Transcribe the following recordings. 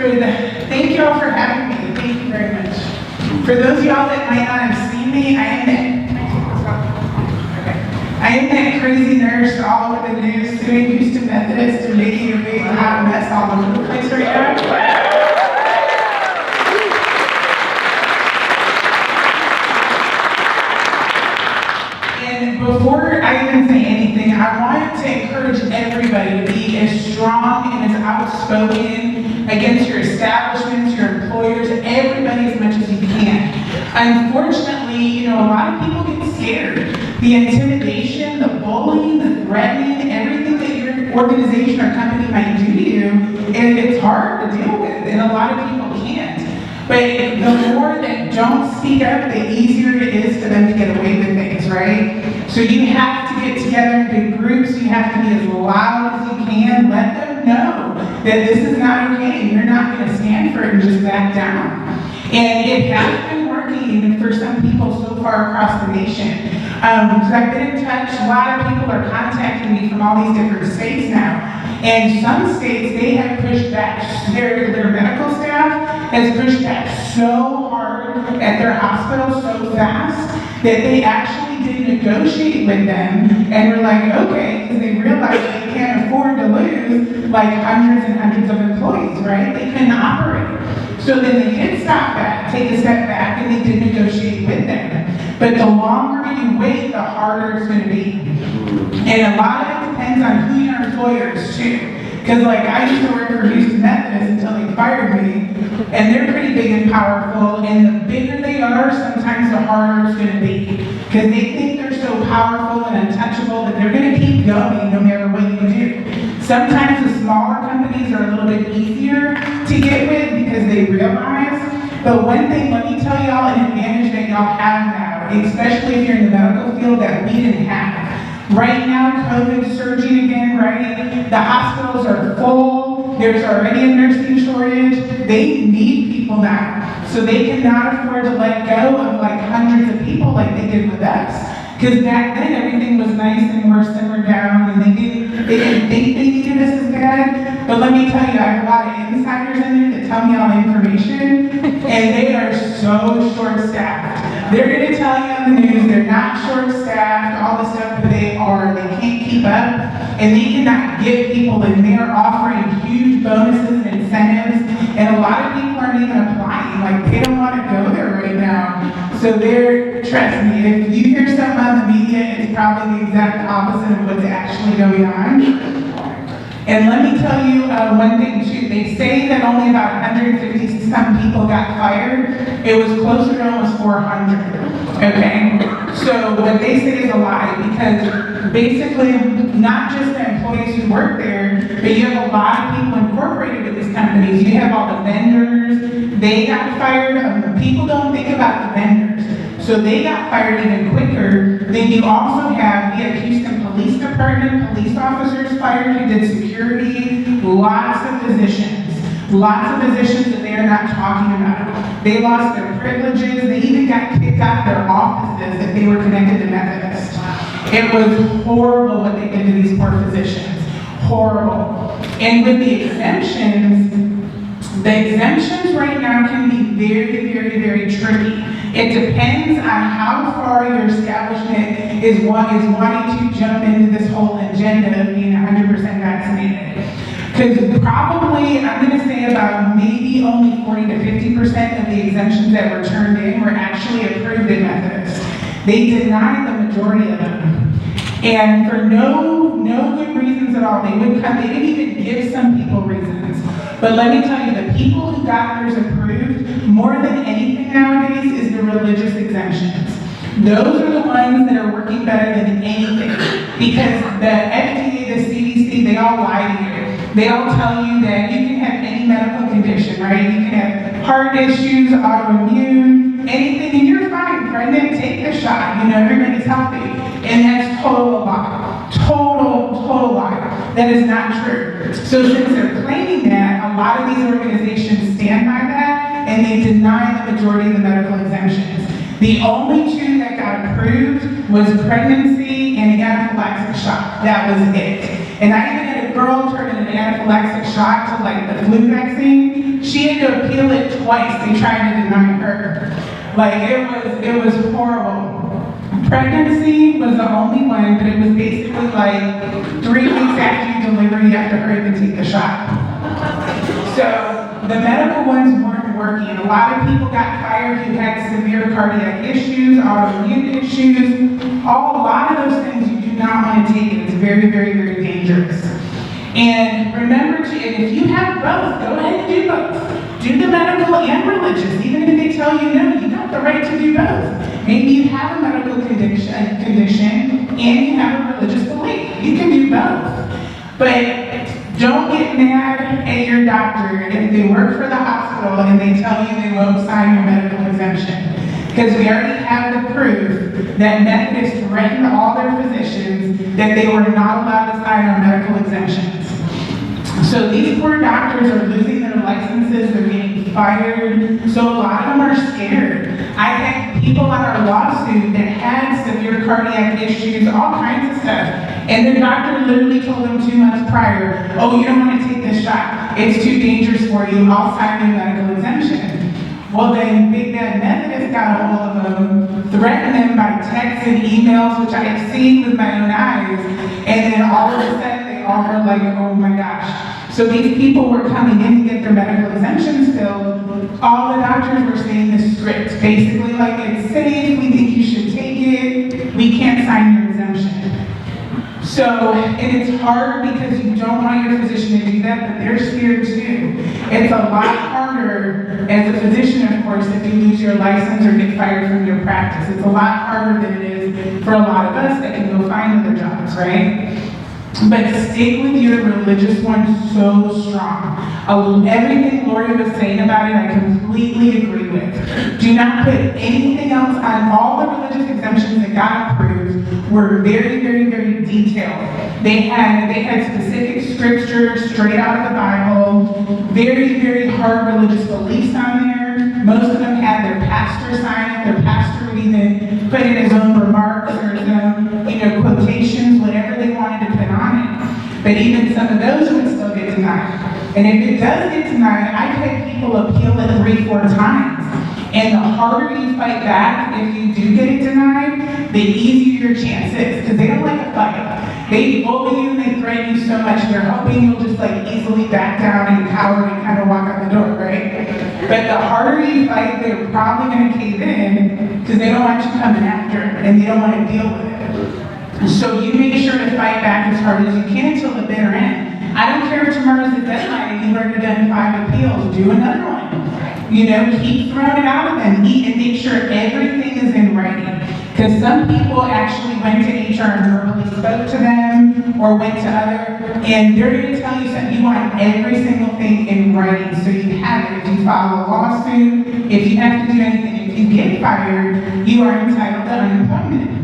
Thank you all for having me. Thank you very much. For those of y'all that might not have seen me, I am that crazy nurse all over the news doing Houston Methodist and making a big hot mess all over the place right now. Before I even say anything, I want to encourage everybody to be as strong and as outspoken against your establishments, your employers, everybody as much as you can. Unfortunately, a lot of people get scared. The intimidation, the bullying, the threatening, everything that your organization or company might do to you, and it's hard to deal with, and a lot of people can't. But the more that don't speak up, the easier it is for them to get away with things, right? So you have to get together in big groups. You have to be as loud as you can. Let them know that this is not okay. You're not going to stand for it and just back down. And it has been working for some people so far across the nation. Because I've been in touch, a lot of people are contacting me from all these different states now. And some states, they have pushed back, their medical staff has pushed back so hard at their hospitals so fast that they actually did negotiate with them and were like, okay, because they realized they can't afford to lose like hundreds and hundreds of employees, right? They couldn't operate. So then they did stop that, take a step back, and they did negotiate with them. But the longer you wait, the harder it's going to be. And a lot of it depends on who your employer is too. Because I used to work for Houston Methodist until they fired me, and they're pretty big and powerful, and the bigger they are, sometimes the harder it's going to be. Because they think they're so powerful and untouchable that they're going to keep going no matter what you do. Sometimes the smaller companies are a little bit easier to get with because they realize. But one thing, let me tell y'all an advantage that y'all have now, especially if you're in the medical field, that we didn't have. Right now, COVID's surging again, right? The hospitals are full. There's already a nursing shortage. They need people now. So they cannot afford to let go of hundreds of people like they did with us. Because back then, everything was nice and more simmered down, and they didn't think they needed us as bad. But let me tell you, I have a lot of insiders in there that tell me all the information, and they are so short-staffed. They're going to tell you on the news they're not short-staffed, all this stuff, but they are. They can't keep up, and they cannot get people, and they are offering huge bonuses and incentives, and a lot of people aren't even applying. They don't want to go there right now. So trust me, if you hear something on the media, it's probably the exact opposite of what's actually going on. And let me tell you one thing too. They say that only about 150 some people got fired. It was closer to almost 400. Okay? So what they say is a lie, because basically not just the employees who work there, but you have a lot of people incorporated with these companies. You have all the vendors. They got fired. People don't think about the vendors. So they got fired even quicker. Then you also we have Houston Police Department, police officers fired who did security, lots of positions that they are not talking about. They lost their privileges. They even got kicked out of their offices if they were connected to Methodist. It was horrible what they did to these poor physicians. Horrible. And with the exemptions right now can be very, very, very tricky. It depends on how far your establishment is wanting to jump into this whole agenda of being 100% vaccinated. Because probably, I'm going to say about maybe only 40 to 50% of the exemptions that were turned in were actually approved in Methodist. They denied the majority of them. And for no good reasons at all. They didn't even give some people reasons. But let me tell you, the people who got theirs approved, more than anything nowadays, is the religious exemptions. Those are the ones that are working better than anything. Because the FDA, the CDC, they all lie to you. They all tell you that you can have any medical condition, right? You can have heart issues, autoimmune, anything, and you're fine, pregnant, take the shot. Everybody's healthy. And that's total lie. Total lie. That is not true. So since they're claiming that, a lot of these organizations stand by that, and they deny the majority of the medical exemptions. The only two that got approved was pregnancy and the anaphylaxis shot. That was it. And I even had a a girl turned an anaphylactic shock to like the flu vaccine, she had to appeal it twice. They tried to deny her. Like it was horrible. Pregnancy was the only one, but it was basically like 3 weeks after you deliver, you have to hurry up and take the shot. So the medical ones weren't working. A lot of people got fired who had severe cardiac issues, autoimmune issues, a lot of those things you do not want to take. It's very, very, very dangerous. And remember and if you have both, go ahead and do both. Do the medical and religious, even if they tell you no, you got the right to do both. Maybe you have a medical condition and you have a religious belief. You can do both. But don't get mad at your doctor if they work for the hospital and they tell you they won't sign your medical exemption. Because we already have the proof that Methodists threatened all their physicians that they were not allowed to sign our medical exemptions. So these poor doctors are losing their licenses, they're getting fired, so a lot of them are scared. I had people on our lawsuit that had severe cardiac issues, all kinds of stuff, and their doctor literally told them 2 months prior, oh, you don't want to take this shot, it's too dangerous for you, I'll sign your medical exemption. Well, then Big Bad Methodist got a hold of them, threatened them by texts and emails, which I have seen with my own eyes, and then all of a sudden they all were like, oh my gosh. So these people were coming in to get their medical exemptions filled. All the doctors were saying the script, basically like, it's safe, we think you should take it, we can't sign your exemption. So, and it's hard because you don't want your physician to do that, but they're scared too. It's a lot harder as a physician, of course, if you lose your license or get fired from your practice. It's a lot harder than it is for a lot of us that can go find other jobs, right? But stick with your religious one so strong. Everything Lori was saying about it, I completely agree with. Do not put anything else on. All the religious exemptions that God approved were very, very, very detailed. They had specific scriptures straight out of the Bible, very, very hard religious beliefs on there. Most of them had their pastor sign it. Their pastor would even put in his own remarks or his own, quotations, whatever they wanted to put on it. But even some of those would still get denied. And if it does get denied, I've had people appeal it 3-4 times. And the harder you fight back, if you do get it denied, the easier your chance is. Because they don't like a fight. They bully you, they threaten you so much, they're hoping you'll just easily back down and cower and kind of walk out the door, right? But the harder you fight, they're probably going to cave in because they don't want you coming after it and they don't want to deal with it. So you make sure to fight back as hard as you can until the bitter end. I don't care if tomorrow's the deadline and you've already done 5 appeals, do another one. Keep throwing it out of them. And make sure everything is in writing. Because some people actually went to HR and verbally spoke to them or went to other, and they're going to tell you something. You want every single thing in writing so you have it. If you file a lawsuit, if you have to do anything, if you get fired, you are entitled to unemployment.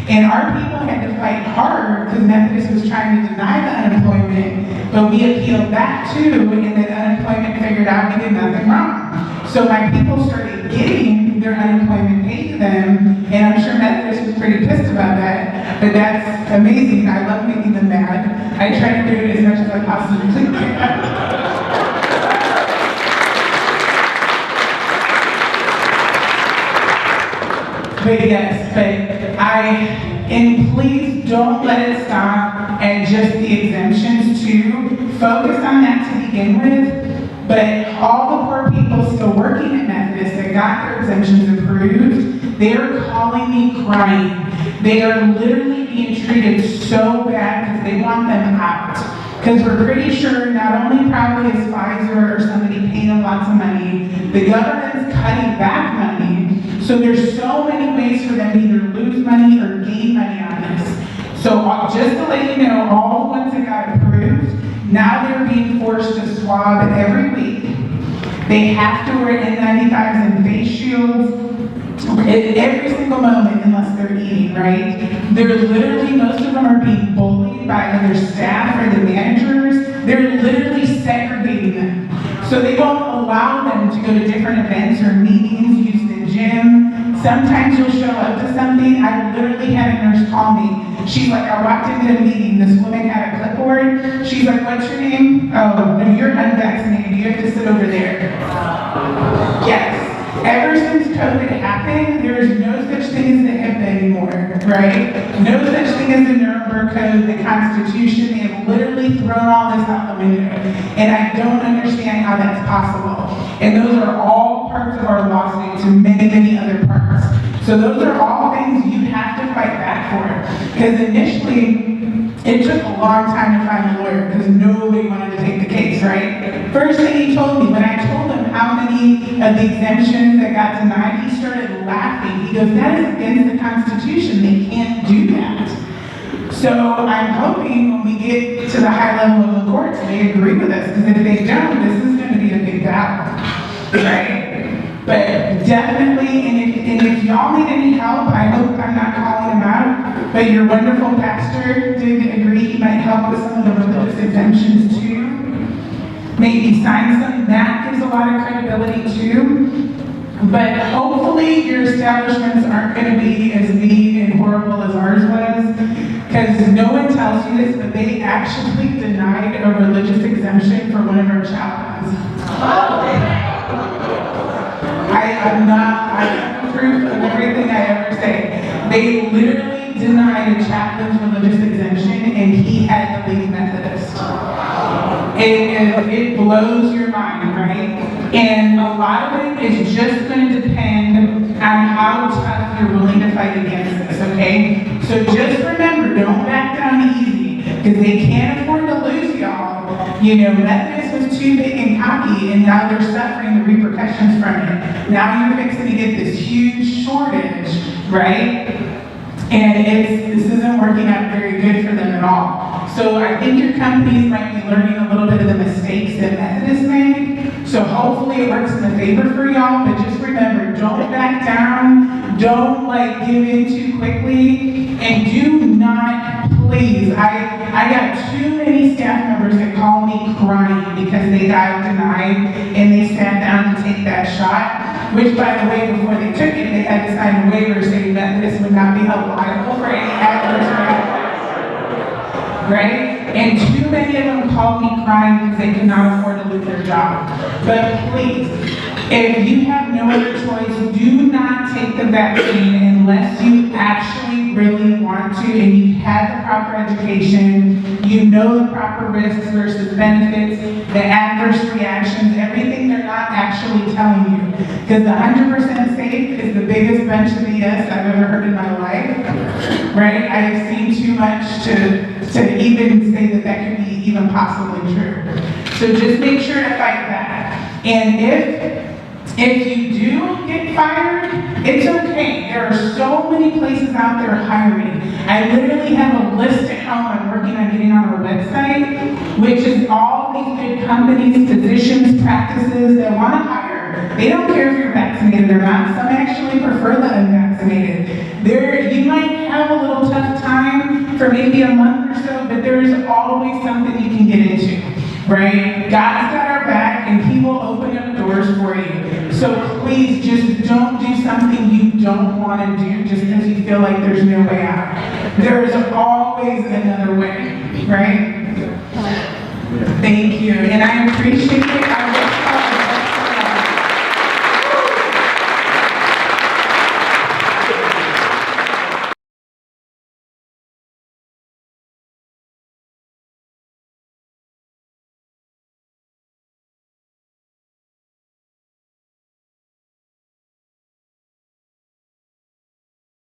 And our people had to fight hard because Methodist was trying to deny the unemployment, but we appealed that too, and then unemployment figured out we did nothing wrong. So my people started getting their unemployment paid to them, and I'm sure Methodist was pretty pissed about that, but that's amazing. I love making them mad. I try to do it as much as I possibly can. But yes, and please don't let it stop at just the exemptions too. Focus on that to begin with, but all the poor people still working at Methodist that got their exemptions approved, they are calling me crying. They are literally being treated so bad because they want them out. Because we're pretty sure not only probably is Pfizer or somebody paying them lots of money, the government's cutting back money. So there's so many ways for them to either lose money or gain money on this. So just to let you know, all the ones that got approved, now they're being forced to swab every week. They have to wear N95s and face shields every single moment unless they're eating, right? They're literally, most of them are being bullied by other staff or the managers. They're literally segregating them. So they won't allow them to go to different events or meetings, use the gym. Sometimes you'll show up to something. I literally had a nurse call me. She's like, I walked into a meeting, this woman had a clipboard. She's like, what's your name? Oh, no, you're unvaccinated. You have to sit over there. Yes. Ever since COVID happened, there is no such thing as the HIPAA anymore, right? No such thing as the Nuremberg Code, the Constitution. They have literally thrown all this out the window. And I don't understand how that's possible. And those are all parts of our lawsuit to many, many other parts. So those are all things you have to fight back for. Because initially, it took a long time to find a lawyer because nobody wanted to take the case, right? First thing he told me, when I told him how many of the exemptions that got denied, he started laughing. He goes, that is against the Constitution. They can't do that. So I'm hoping when we get to the high level of the courts, they agree with us. Because if they don't, this is going to be a big battle, right? But definitely, and if y'all need any help, I hope I'm not calling him out, but your wonderful pastor did agree he might help with some of the religious exemptions too. Maybe sign some, that gives a lot of credibility too. But hopefully your establishments aren't going to be as mean and horrible as ours was, because no one tells you this, but they actually denied a religious exemption for one of our chaplains. I have proof of everything I ever say. They literally denied a chaplain's religious exemption and he had to leave Methodist. It blows your mind, right? And a lot of it is just going to depend on how tough you're willing to fight against this, okay? So just remember, don't back down easy, because they can't afford to lose y'all. You know, Methodist was too big and cocky, and now they're suffering the repercussions from it. Now you're fixing to get this huge shortage, right? And this isn't working out very good for them at all. So I think your companies might be learning a little bit of the mistakes that Methodist made. So hopefully it works in the favor for y'all, but just remember, don't back down, don't give in too quickly, and do not, please, I got too many staff members that call me crying because they got denied and they sat down to take that shot, which by the way, before they took it, they had to sign a waiver saying that this would not be held liable for any adverse reactions, right? And too many of them called me crying because they could not afford to lose their job. But please, if you have no other choice, do not take the vaccine unless you actually really want to and you've had the proper education, you know the proper risks versus benefits, the adverse reactions, everything they're not actually telling you. Because the 100% safe is the biggest bunch of BS I've ever heard in my life, right? I have seen too much to even say that could be even possibly true. So just make sure to fight back. And if you do get fired, it's okay. There are so many places out there hiring. I literally have a list at home I'm working on getting on our website, which is all these good companies, positions, practices that want to hire. They don't care if you're vaccinated or not. Some actually prefer the unvaccinated. You might have a little tough time for maybe a month or so, but there's always something you can get into, right? God's got our back and He will open up doors for you. So please just don't do something you don't want to do just because you feel like there's no way out. There is always another way, right? Thank you, and I appreciate it.